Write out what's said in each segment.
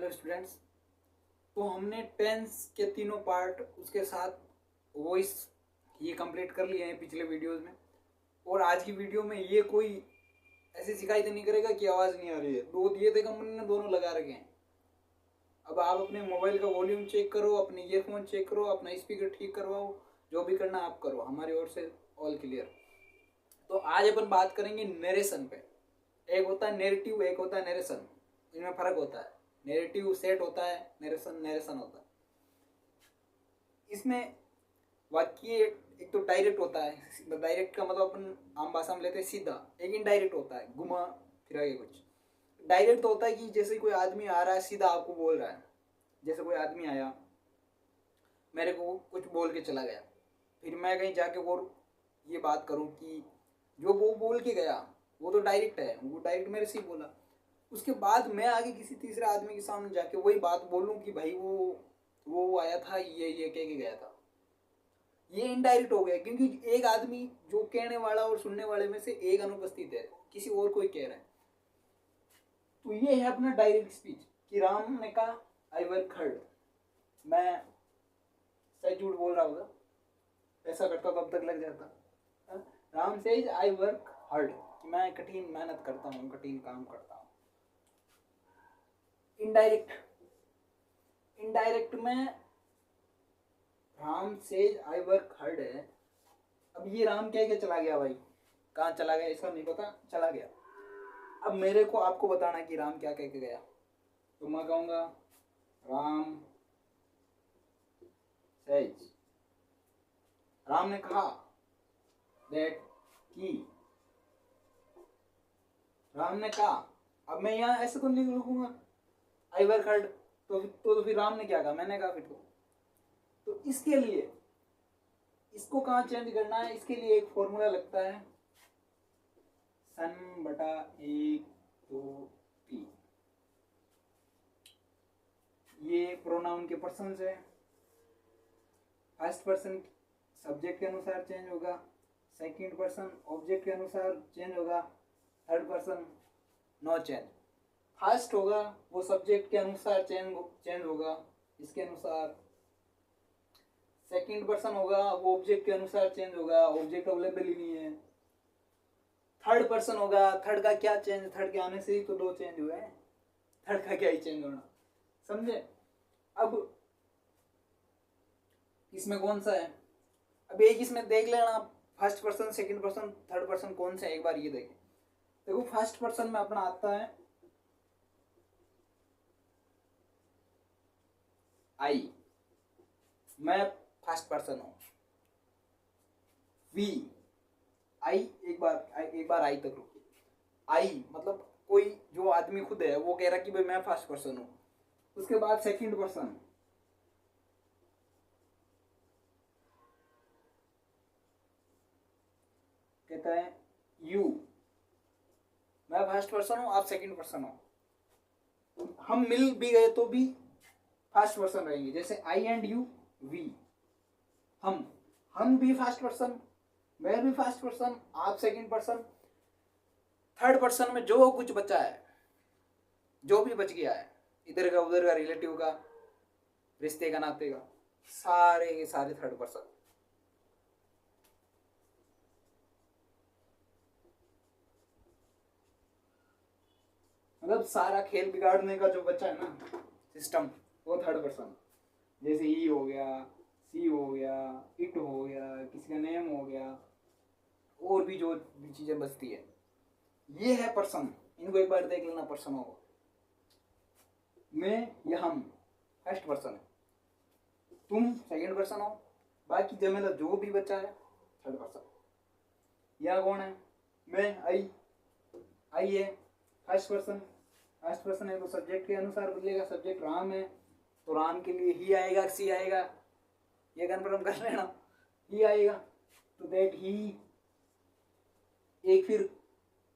Hello students. तो हमने tense के तीनों पार्ट उसके साथ वॉइस ये कंप्लीट कर लिए हैं पिछले वीडियोस में। और आज की वीडियो में ये कोई ऐसे शिकायत नहीं करेगा कि आवाज़ नहीं आ रही है। दो दिए थे कंपनी ने, दोनों लगा रखे हैं। अब आप अपने मोबाइल का वॉल्यूम चेक करो, अपने ईयरफोन चेक करो, अपना स्पीकर ठीक करवाओ, जो भी करना आप करो। हमारी ओर से ऑल क्लियर। तो आज अपन बात करेंगे नरेशन पे। एक होता है नेरेटिव, एक होता है नरेशन। इनमें फर्क होता है। नेरेटिव सेट होता है, नरेशन नरेशन होता है। इसमें वाक्य एक तो डायरेक्ट होता है। डायरेक्ट का मतलब अपन आम भाषा में लेते हैं सीधा। एक इनडायरेक्ट होता है, घुमा फिरा के कुछ। डायरेक्ट तो होता है कि जैसे कोई आदमी आ रहा है, सीधा आपको बोल रहा है। जैसे कोई आदमी आया, मेरे को कुछ बोल के चला गया, फिर मैं कहीं जाके और ये बात करूं कि जो वो बोल के गया वो तो डायरेक्ट है, वो डायरेक्ट मेरे से ही बोला। उसके बाद मैं आगे किसी तीसरे आदमी के सामने जाके वही बात बोलूं कि भाई वो आया था, ये कह के गया था। ये इनडायरेक्ट हो गया, क्योंकि एक आदमी जो कहने वाला और सुनने वाले में से एक अनुपस्थित है, किसी और कोई कह रहा है। तो ये है अपना डायरेक्ट स्पीच कि राम ने कहा आई वर्क हार्ड। मैं सही झूठ बोल रहा होगा, ऐसा करता तो अब तक लग जाता। Ram says I work hard, मैं कठिन मेहनत करता हूँ, कठिन काम करता हूँ। इनडायरेक्ट इनडायरेक्ट में Ram says I work hard है। अब ये राम कह के चला गया, भाई कहाँ चला गया इसका नहीं पता, चला गया। अब मेरे को आपको बताना कि राम क्या कह के गया। तो मैं कहूँगा राम सेज, राम ने कहा दैट कि, राम ने कहा। अब मैं यहाँ ऐसे तो नहीं लिखूंगा आई वर्क हार्ड, तो फिर राम ने क्या कहा, मैंने कहा फिर तो इसके लिए इसको कहाँ चेंज करना है, इसके लिए एक फॉर्मूला लगता है सन बटा एक तो पी। ये प्रोनाउन के पर्सन है। फर्स्ट पर्सन सब्जेक्ट के अनुसार चेंज होगा, सेकंड पर्सन ऑब्जेक्ट के अनुसार चेंज होगा, third person no change. First होगा वो सब्जेक्ट के अनुसार चेंज होगा, इसके अनुसार। सेकंड पर्सन होगा वो ऑब्जेक्ट के अनुसार चेंज होगा, ऑब्जेक्ट अवेलेबल ही नहीं है। थर्ड पर्सन होगा, थर्ड का क्या चेंज, थर्ड के आने से ही तो दो चेंज हुए हैं, थर्ड का क्या ही चेंज होना, समझे। अब इसमें कौन सा है, अब एक इसमें देख लेना, first person second person third person कौन सा है, एक बार ये देखें। देखो फर्स्ट पर्सन में अपना आता है आई, मैं फर्स्ट पर्सन हूं। वी, आई, एक बार आई तक रुकिए। आई मतलब कोई जो आदमी खुद है वो कह रहा कि भाई मैं फर्स्ट पर्सन हूं। उसके बाद सेकंड पर्सन, कहता है यू, मैं फर्स्ट पर्सन हूं, आप सेकंड पर्सन हो। हम मिल भी गए तो भी फर्स्ट पर्सन रहेंगे। जैसे आई एंड यू, वी, हम भी फर्स्ट पर्सन, मैं भी फर्स्ट पर्सन, आप सेकंड पर्सन। थर्ड पर्सन में जो कुछ बचा है, जो भी बच गया है, इधर का उधर का, रिलेटिव का, रिश्ते का, नाते का, सारे के सारे थर्ड पर्सन। मतलब सारा खेल बिगाड़ने का जो बचा है ना सिस्टम, वो थर्ड पर्सन। जैसे ई हो गया, सी हो गया, इट हो गया, किसी का नेम हो गया, और भी जो भी चीजें बचती है, ये है पर्सन। इनको एक बार देख लेना, पर्सन होगा। मैं या हम फर्स्ट पर्सन है, तुम सेकंड पर्सन हो, बाकी जमेला जो भी बचा है थर्ड पर्सन। यह कौन है, मैं, आई है फर्स्ट पर्सन। फर्स्ट पर्सन है तो सब्जेक्ट के अनुसार बदलेगा। सब्जेक्ट राम है तो राम के लिए ही आएगा, सी आएगा, ये कन्फर्म कर लेना, ही आएगा। तो दैट ही, एक फिर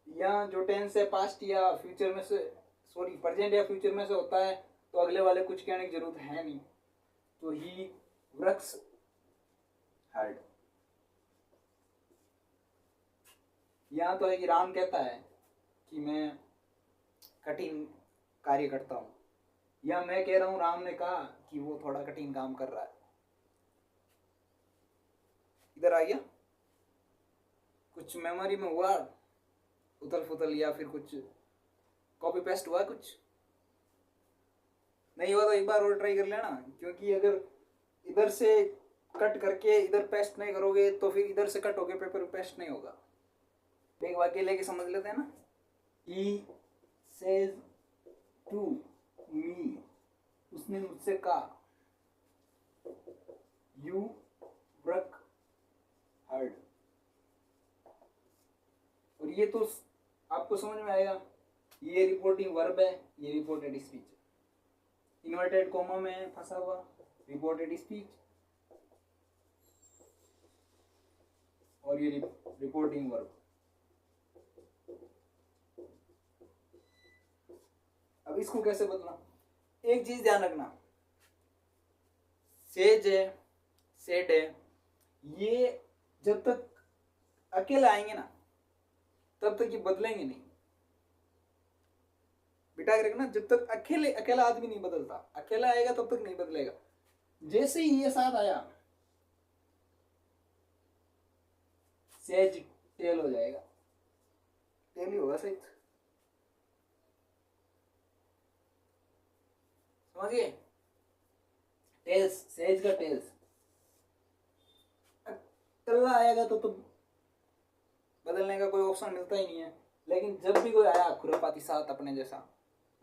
यहाँ जो टेंस है पास्ट या फ्यूचर में से, सॉरी प्रेजेंट या फ्यूचर में से होता है, तो अगले वाले कुछ कहने की जरूरत है नहीं। तो ही वर्क्स हार्ड। यहाँ तो है कि राम कहता है कि मैं कठिन कार्य करता हूँ, या मैं कह रहा हूँ राम ने कहा कि वो थोड़ा कठिन काम कर रहा है। इधर आ गया? कुछ मेमोरी में हुआ उथल फुथल, या फिर कुछ कॉपी पेस्ट हुआ? कुछ नहीं हुआ तो एक बार और ट्राई कर लेना, क्योंकि अगर इधर से कट करके इधर पेस्ट नहीं करोगे तो फिर इधर से कट होके पेपर पेस्ट नहीं होगा। एक वाक्य लेके समझ लेते हैं ना। ही सेज टू मी, उसने मुझसे कहा, यू वर्क हार्ड। और ये तो आपको समझ में आएगा, ये रिपोर्टिंग वर्ब है, ये रिपोर्टेड स्पीच। इन्वर्टेड कॉमा में फंसा हुआ रिपोर्टेड स्पीच, और ये रिपोर्टिंग वर्ब। अब इसको कैसे बदलना? एक चीज ध्यान रखना, सेज है, सेड है, ये जब तक अकेले आएंगे ना तब तक ये बदलेंगे नहीं। बिठा के रखना, जब तक अकेला आदमी नहीं बदलता, अकेला आएगा तब तक नहीं बदलेगा। जैसे ही ये साथ आया, सेज टेल हो जाएगा, टेल ही होगा सही, समझिए। टेल्स, सेज का टेल्स। अकेला आएगा तो बदलने का कोई ऑप्शन मिलता ही नहीं है। लेकिन जब भी कोई आया खुरापाती साथ अपने जैसा,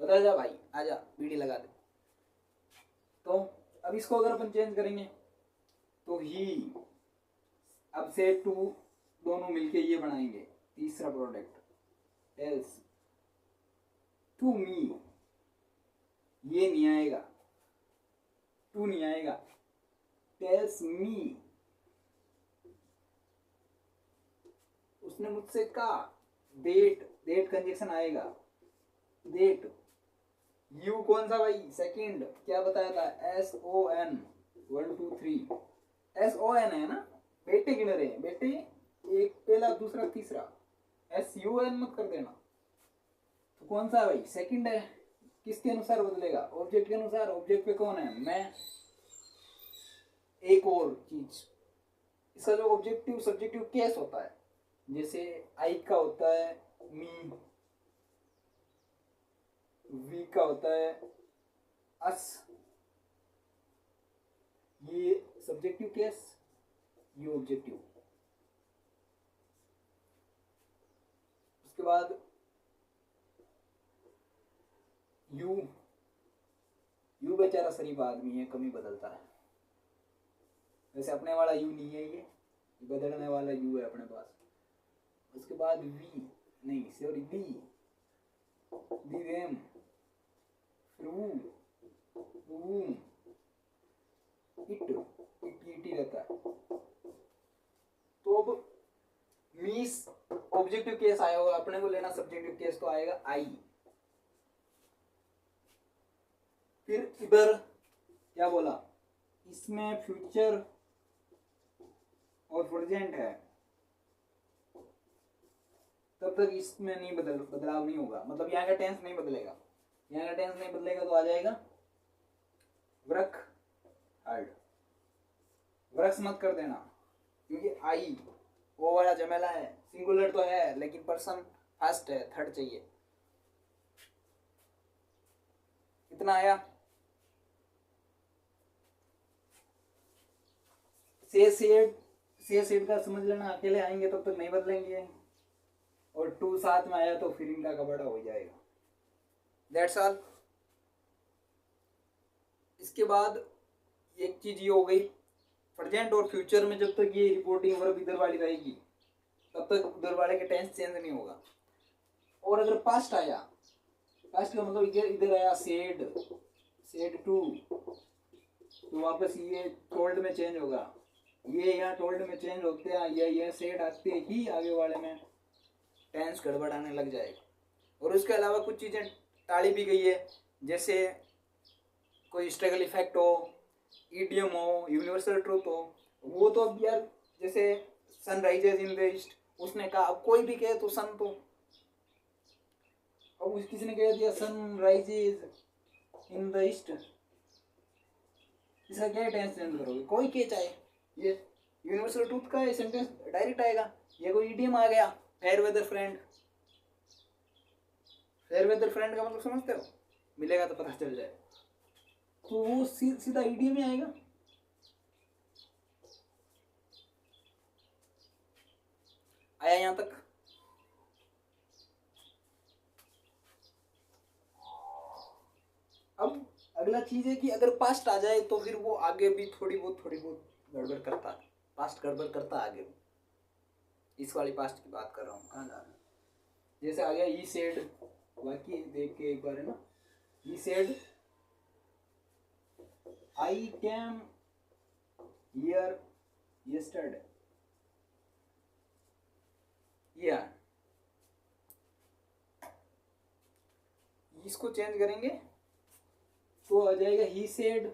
बदल जा भाई, आजा बीड़ी लगा दे। तो अब इसको अगर अपन चेंज करेंगे तो ही, अब से टू दोनों मिलके ये बनाएंगे तीसरा प्रोडक्ट, टेल्स टू मी। ये नहीं आएगा, टू नहीं आएगा, टेल्स मी, उसने मुझसे कहा। डेट, डेट कंजक्शन आएगा, डेट। यू कौन सा भाई? सेकंड, क्या बताया था? SON, 1 2 3, SON है ना, बेटे गिन रहे हैं, बेटे एक, पहला दूसरा तीसरा, SUN मत कर देना। तो कौन सा भाई? सेकंड है। किसके अनुसार बदलेगा? ऑब्जेक्ट के अनुसार। ऑब्जेक्ट पे कौन है? मैं। एक और चीज, इसका जो ऑब्जेक्टिव सब्जेक्टिव केस होता है, जैसे आई का होता है मी, वी का होता है अस, ये सब्जेक्टिव केस, ये ऑब्जेक्टिव। उसके बाद यू, यू बेचारा शरीफ आदमी है, कमी बदलता है। वैसे अपने वाला यू नहीं है, ये बदलने वाला यू है अपने पास। उसके बाद वी, नहीं सॉरी दी, देम, फिर वू, वूम, इट रहता है। तो अब मीस ऑब्जेक्टिव केस आया होगा, अपने को लेना सब्जेक्टिव केस, तो आएगा आई। फिर इधर क्या बोला? इसमें फ्यूचर और प्रेजेंट है, तब तक इसमें नहीं बदलाव नहीं होगा, मतलब यहाँ का टेंस नहीं बदलेगा। यहाँ का टेंस नहीं बदलेगा तो आ जाएगा वर्क हार्ड। वर्क्स मत कर देना, क्योंकि आई वो वाला झमेला है। सिंगुलर तो है लेकिन पर्सन फर्स्ट है, थर्ड चाहिए। कितना आया? से सेड का समझ लेना, अकेले आएंगे तब तक नहीं बदलेंगे, और टू साथ में आया तो फिर इनका कबड़ा हो जाएगा। That's all. इसके बाद एक चीज ये हो गई, प्रेजेंट और फ्यूचर में जब तक ये रिपोर्टिंग वर्ब इधर वाली रहेगी तब तक उधर वाले के टेंस चेंज नहीं होगा। और अगर पास्ट आया, पास्ट का मतलब इधर आया सेड, सेड टू, तो वापस ये टोल्ड में चेंज होगा। ये यहाँ टोल्ड में चेंज होते हैं, ये सेड आते ही आगे वाले में टेंस गड़बड़ाने लग जाएगा। और उसके अलावा कुछ चीज़ें टाली भी गई है, जैसे कोई स्ट्रगल इफेक्ट हो, ईडियम हो, यूनिवर्सल ट्रूथ हो। वो तो अब यार, जैसे sun rises in the east, उसने कहा, अब कोई भी कहे तो सन, तो अब किसी ने कह दिया sun rises in the east, इसका क्या टेंस चेंज करोगे, कोई के चाहे, ये यूनिवर्सल ट्रूथ का सेंटेंस डायरेक्ट आएगा। ये कोई इडियम आ गया, fair weather friend, fair weather friend का मतलब समझते हो, मिलेगा तो पता चल जाए, तो वो सीधा इडियम ही आएगा। आया यहां तक? अब अगला चीज है कि अगर पास्ट आ जाए तो फिर वो आगे भी थोड़ी बहुत गड़बड़ करता है, पास्ट गड़बड़ करता है आगे भी। इस वाली पास्ट की बात कर रहा हूँ, कहाँ जा रहा है। जैसे आ गया ई सेड, बाकी देख के एक बार है ना, he said I came here yesterday, या इसको चेंज करेंगे तो आ जाएगा ही सेड,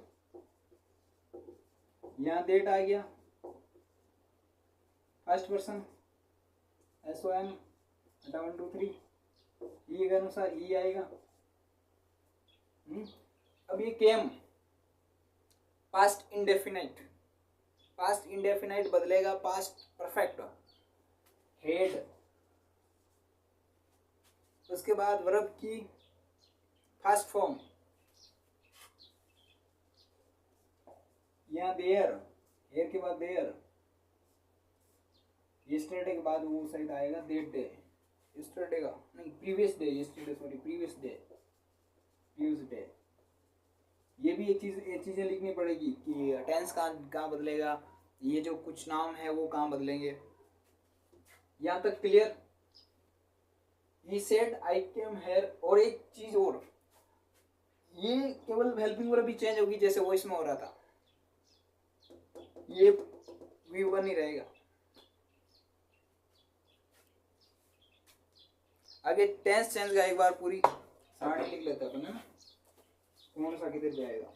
यहाँ डेट आ गया फर्स्ट पर्सन SOM 1 2 3, ई के अनुसार ई आएगा। अब ये केम पास्ट इंडेफिनाइट, पास्ट इंडेफिनाइट बदलेगा पास्ट परफेक्ट, हेड, उसके बाद वर्ब की फर्स्ट फॉर्म, यहाँ देयर, हेयर के बाद देयर, यस्टरडे के बाद वो साइड आएगा दैट डे, यस्टरडे का नहीं previous day, yesterday sorry previous day, previous day. ये भी एक चीज़ें लिखनी पड़ेगी कि टेंस कहाँ बदलेगा, ये जो कुछ नाम है वो कहाँ बदलेंगे। यहाँ तक clear? He said I came here, और एक चीज और, ये केवल हेल्पिंग वर्ब भी चेंज होगी जैसे वॉइस में हो रहा था, ये V1 ही रहेगा। आगे टेंस चेंज का एक बार पूरी सारणी लिख लेते हैं अपन, कौन सा किधर जाएगा।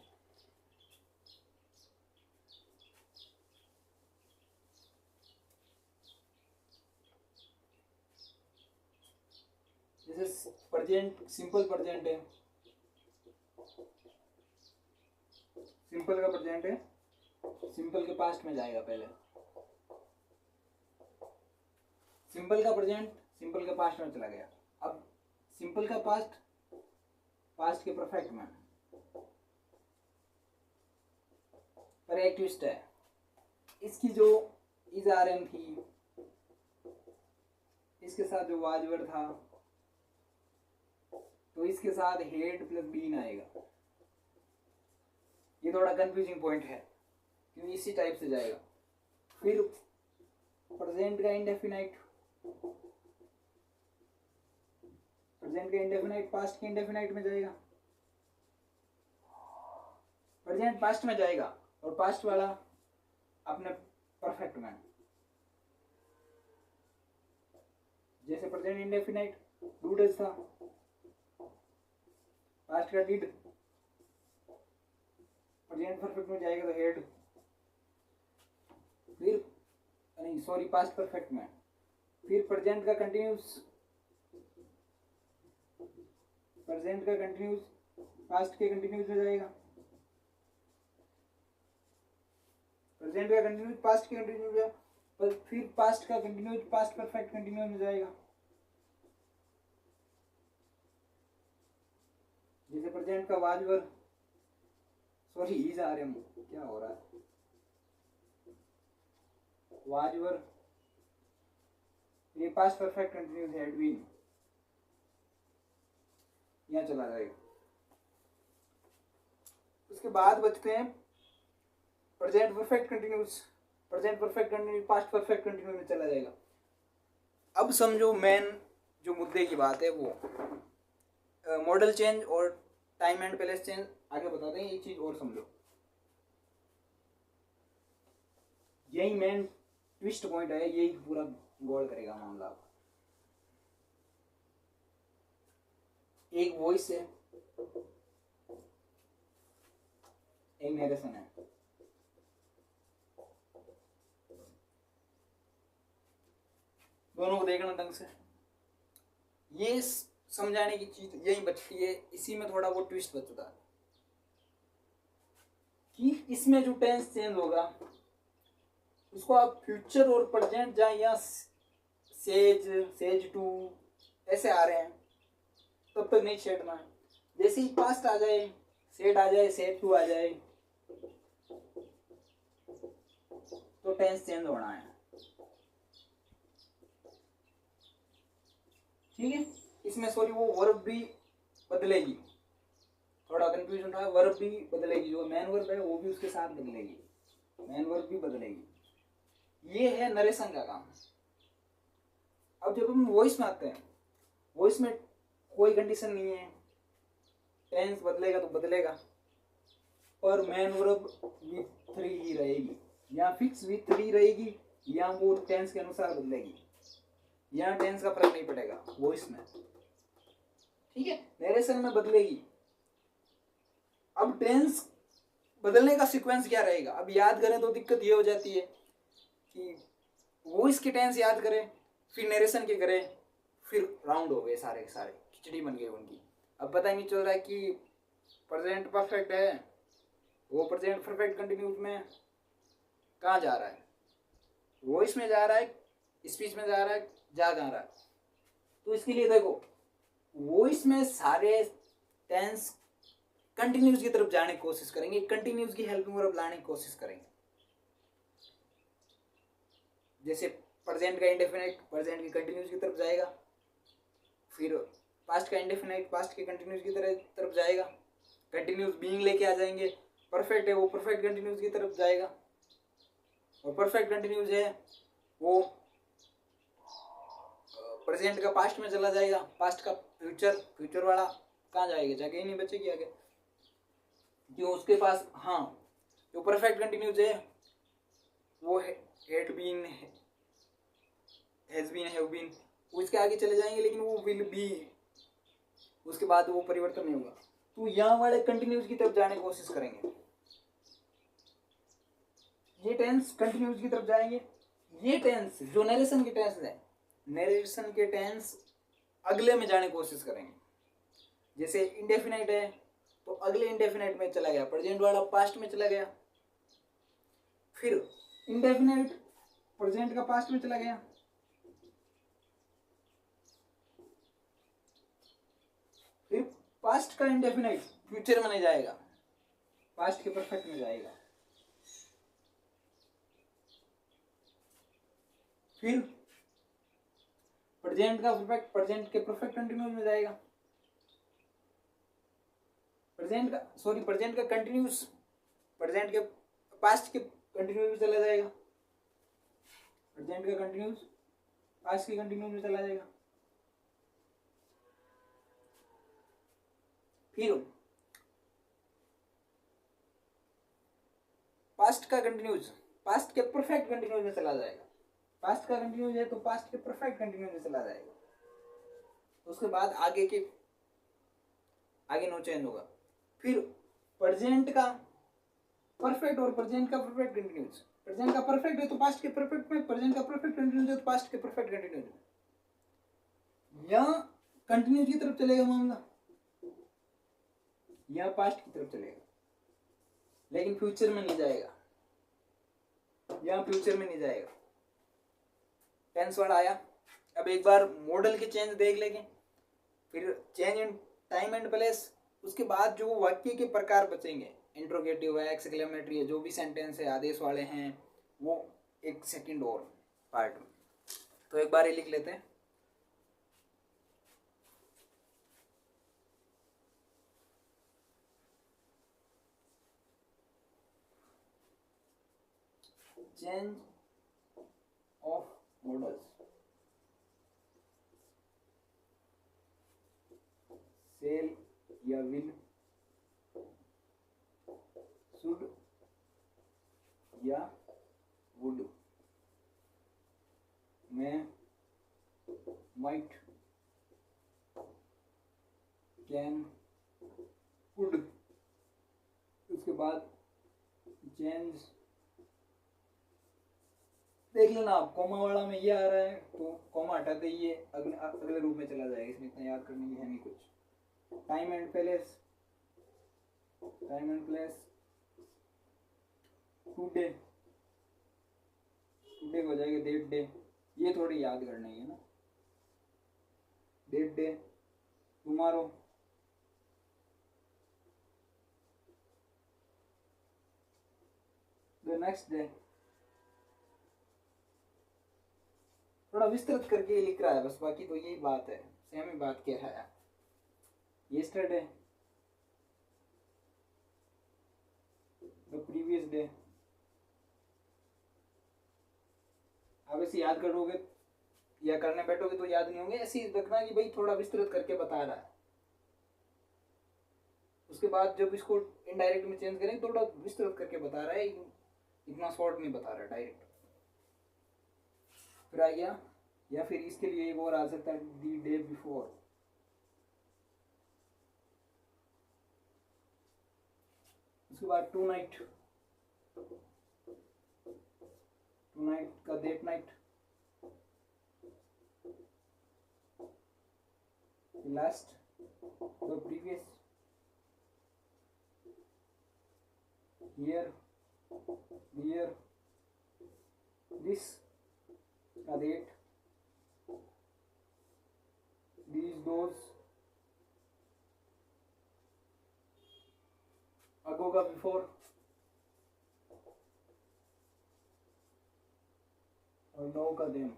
जैसे प्रेजेंट, सिंपल प्रेजेंट है, सिंपल का प्रेजेंट है, सिंपल के पास्ट में जाएगा पहले, सिंपल का प्रेजेंट सिंपल के पास्ट में चला गया। अब सिंपल का पास्ट पास्ट के परफेक्ट में, पर एक ट्विस्ट है, इसकी जो इज आर एम थी, इसके साथ जो वाजवर था, तो इसके साथ हेड प्लस बीन आएगा। ये थोड़ा कंफ्यूजिंग पॉइंट है क्योंकि इसी टाइप से जाएगा। फिर प्रेजेंट का इंडेफिनाइट, प्रेजेंट का इंडेफिनाइट पास्ट के इंडेफिनाइट में जाएगा, प्रेजेंट पास्ट में जाएगा और पास्ट वाला अपने परफेक्ट में। जैसे प्रेजेंट इंडेफिनाइट डू डज था, पास्ट का डिड, प्रेजेंट परफेक्ट में जाएगा तो हेड, फिर नहीं सॉरी पास्ट परफेक्ट में, फिर प्रेजेंट का कंटिन्यूस, प्रेजेंट का कंटिन्यूस पास्ट के कंटिन्यूस में जाएगा, प्रेजेंट का कंटिन्यूस पास्ट के कंटिन्यूस में, पर फिर पास्ट का कंटिन्यूस पास्ट परफेक्ट कंटिन्यूस में जाएगा। जैसे प्रेजेंट का वाजवर, सॉरी इज आ रहे, क्या हो रहा है, वाजवर, ये past perfect continuous had been, यहाँ चला जाएगा। उसके बाद बचते हैं present perfect continuous, present perfect continuous past perfect continuous में चला जाएगा। अब समझो मेन जो मुद्दे की बात है वो मॉडल चेंज और टाइम एंड प्लेस चेंज आगे बताते हैं। एक चीज और समझो, यही मेन ट्विस्ट पॉइंट है, यही पूरा गोल करेगा मामला। एक वॉइस है, एक नरेशन है, दोनों को देखना ढंग से, ये समझाने की चीज यही बचती है, इसी में थोड़ा वो ट्विस्ट बचता है। कि इसमें जो टेंस चेंज होगा उसको आप फ्यूचर और प्रेजेंट जहाँ यहाँ सेज सेज टू ऐसे आ रहे हैं तब तक नहीं छेड़ना है। जैसे ही पास्ट आ जाए, सेड आ जाए, सेड टू आ जाए तो टेंस चेंज होना है। ठीक है, इसमें सॉरी वो वर्ब भी बदलेगी, थोड़ा कंफ्यूजन था, वर्ब भी बदलेगी, जो मेन वर्ब है वो भी उसके साथ बदलेगी, मेन वर्ब भी बदलेगी। ये है नरेशन का काम। अब जब हम वॉइस में आते हैं, वॉइस में कोई कंडीशन नहीं है, टेंस बदलेगा तो बदलेगा, पर मेन वर्ब विथ 3 ही रहेगी, या फिक्स विथ 3 रहेगी या वो टेंस के अनुसार बदलेगी, यहाँ टेंस का फर्क नहीं पड़ेगा वॉइस में। ठीक है, नरेशन में बदलेगी। अब टेंस बदलने का सीक्वेंस क्या रहेगा, अब याद करें तो दिक्कत ये हो जाती है कि वॉइस के टेंस याद करें, फिर नरेशन के करें, फिर राउंड हो गए सारे के सारे, खिचड़ी बन गई उनकी। अब पता ही नहीं चल रहा है कि प्रेजेंट परफेक्ट है, वो प्रेजेंट परफेक्ट कंटिन्यूस में कहाँ जा रहा है, वॉइस में जा रहा है, स्पीच में जा रहा है, जा कहाँ रहा है। तो इसके लिए देखो, वॉइस में सारे टेंस कंटिन्यूस की तरफ जाने की कोशिश करेंगे, कंटिन्यूस की हेल्पिंग वर्ब लाने की कोशिश करेंगे। जैसे प्रेजेंट का इंडेफिनिट प्रेजेंट की कंटिन्यूस की तरफ जाएगा, फिर पास्ट का इंडेफिनिट पास्ट के कंटिन्यूस की तरफ जाएगा, कंटिन्यूस बीइंग लेके आ जाएंगे, परफेक्ट है वो परफेक्ट कंटिन्यूस की तरफ जाएगा, और परफेक्ट कंटिन्यूस है वो प्रेजेंट का पास्ट में चला जाएगा, पास्ट का फ्यूचर, फ्यूचर वाला कहाँ जाएगा, जगह ही नहीं बचेगी आगे, जो उसके पास। हाँ, जो परफेक्ट कंटिन्यूस है वो had been, has been, have been, उसके आगे चले जाएंगे, लेकिन वो विल बी, उसके बाद वो परिवर्तन नहीं होगा। तो यहाँ वाले कंटिन्यूस की तरफ जाने की कोशिश करेंगे, ये टेंस कंटिन्यूस की तरफ जाएंगे। ये टेंस जो नरेशन के टेंस है, नरेशन के टेंस अगले में जाने की कोशिश करेंगे। जैसे इंडेफिनाइट है तो अगले इंडेफिनाइट में चला गया, प्रेजेंट वाला पास्ट में चला गया, फिर इंडेफिनाइट प्रेजेंट का पास्ट में चला गया, फिर पास्ट का इंडेफिनाइट फ्यूचर में नहीं जाएगा, पास्ट के परफेक्ट में जाएगा, फिर प्रेजेंट का परफेक्ट प्रेजेंट के परफेक्ट कंटिन्यूस में जाएगा, प्रेजेंट का कंटिन्यूस प्रेजेंट के पास्ट के कंटिन्यूस में चला जाएगा, प्रेजेंट का कंटिन्यूस पास्ट के कंटिन्यूस में चला जाएगा, फिर पास्ट का कंटिन्यूस पास्ट के परफेक्ट कंटिन्यूस में चला जाएगा, पास्ट का कंटिन्यूस है तो पास्ट के परफेक्ट कंटिन्यूस में चला जाएगा, उसके बाद आगे नो चेंज होगा, फिर प्रेजेंट का परफेक्ट और प्रेजेंट का परफेक्ट कंटिन्यूस, प्रेजेंट का परफेक्ट है तो पास्ट के परफेक्ट में, प्रेजेंट का परफेक्ट कंटिन्यूस है तो पास्ट के परफेक्ट कंटिन्यूस में। यहाँ कंटिन्यूस की तरफ चलेगा मामला, यहाँ पास्ट की तरफ चलेगा, लेकिन फ्यूचर में नहीं जाएगा, यहाँ फ्यूचर में नहीं जाएगा। टेंस वाला आया। अब एक बार मॉडल के चेंज देख लेंगे, फिर change in time and place, उसके बाद जो वाक्य के प्रकार बचेंगे, इंट्रोगेटिव है, एक्सक्लेमेटरी है, जो भी सेंटेंस है, आदेश वाले हैं, वो एक सेकंड और पार्ट में। तो एक बार ये लिख लेते हैं, चेंज ऑफ मॉडल्स, सेल या विल, शुड या वुड, मैं, माइट, कैन, कुड, उसके बाद चेंज। देख लेना आप, कोमा वाला में ये आ रहा है तो कोमा हटाते ही ये अगले रूप में चला जाएगा, इसमें इतना याद करने की है नहीं कुछ। Time and place, time and place, today, today हो जाएगा दैट डे, ये थोड़ी याद करना है ना, that day, tomorrow, the next day. थोड़ा विस्तृत करके लिख रहा है बस, बाकी तो यही बात है, सेम ही बात कह रहा है। yesterday, the previous day। अब ऐसे याद करोगे या करने बैठोगे तो याद नहीं होंगे, ऐसे ही रखना कि भाई थोड़ा विस्तृत करके बता रहा है। उसके बाद जब इसको इनडायरेक्ट में चेंज करें, थोड़ा विस्तृत करके बता रहा है, इतना शॉर्ट नहीं बता रहा है डायरेक्ट। फिर आ गया, या फिर इसके लिए एक और आ सकता है, दी डे बिफोर। उसके बाद टू नाइट, टू नाइट का that night, last, the previous, year, year, this का दैट, these those, ago का before, और now का then।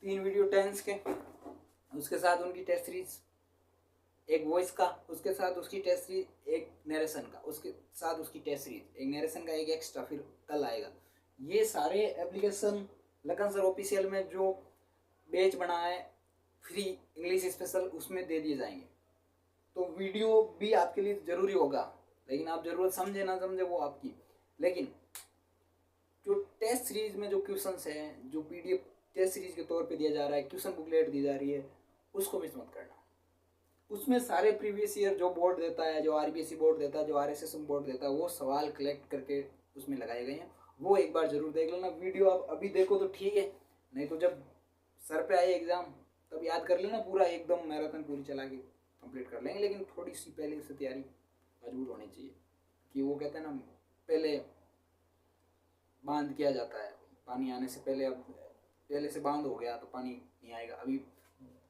3 वीडियो टेंस के, उसके साथ उनकी टेस्ट सीरीज, एक वॉइस का, उसके साथ उसकी टेस्ट सीरीज, एक नरेशन का, उसके साथ उसकी टेस्ट सीरीज, एक नरेशन का एक एक्स्ट्रा फिर कल आएगा। ये सारे एप्लीकेशन लखन सर ऑफिशियल में जो बैच बना है फ्री इंग्लिश स्पेशल, उसमें दे दिए जाएंगे। तो वीडियो भी आपके लिए ज़रूरी होगा, लेकिन आप ज़रूरत समझे ना समझे वो आपकी। लेकिन जो टेस्ट सीरीज में जो क्वेश्चंस हैं, जो पीडीएफ टेस्ट सीरीज के तौर पे दिया जा रहा है, क्वेश्चन बुकलेट दी जा रही है, उसको मिस मत करना। उसमें सारे प्रीवियस ईयर जो बोर्ड देता है, जो आरबीएसई बोर्ड देता है, जो आरएसएस बोर्ड देता है, वो सवाल कलेक्ट करके उसमें लगाए गए हैं, वो एक बार जरूर देख लेना। वीडियो आप अभी देखो तो ठीक है, नहीं तो जब सर पे आए एग्ज़ाम तब याद कर लेना पूरा, एकदम मैराथन पूरी चला के कंप्लीट कर लेंगे। लेकिन थोड़ी सी पहले से तैयारी मजबूत होनी चाहिए, कि वो कहते हैं ना, पहले बांध किया जाता है पानी आने से पहले। अब पहले से बांध हो गया तो पानी नहीं आएगा। अभी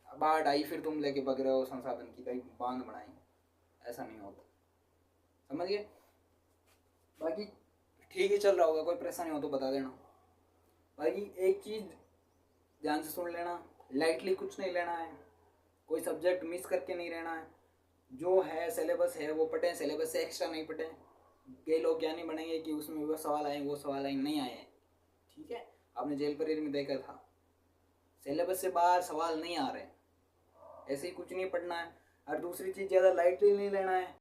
बाढ़ आई फिर तुम लेके बग रहे हो संसाधन की, कहीं बांध बनाएंगे, ऐसा नहीं होता, समझ गए। बाकी ठीक ही चल रहा होगा, कोई परेशानी हो तो बता देना। बाकी एक चीज़ ध्यान से सुन लेना, लाइटली कुछ नहीं लेना है, कोई सब्जेक्ट मिस करके नहीं रहना है। जो है सिलेबस है वो पढ़ें, सिलेबस से एक्स्ट्रा नहीं पढ़ें। कई लोग क्या नहीं बनेंगे कि उसमें वो सवाल आए, वो सवाल आए, नहीं आए हैं, ठीक है। आपने जेल परेड में देखा था, सिलेबस से बाहर सवाल नहीं आ रहे, ऐसे ही कुछ नहीं पढ़ना है। और दूसरी चीज़, ज़्यादा लाइटली नहीं लेना है।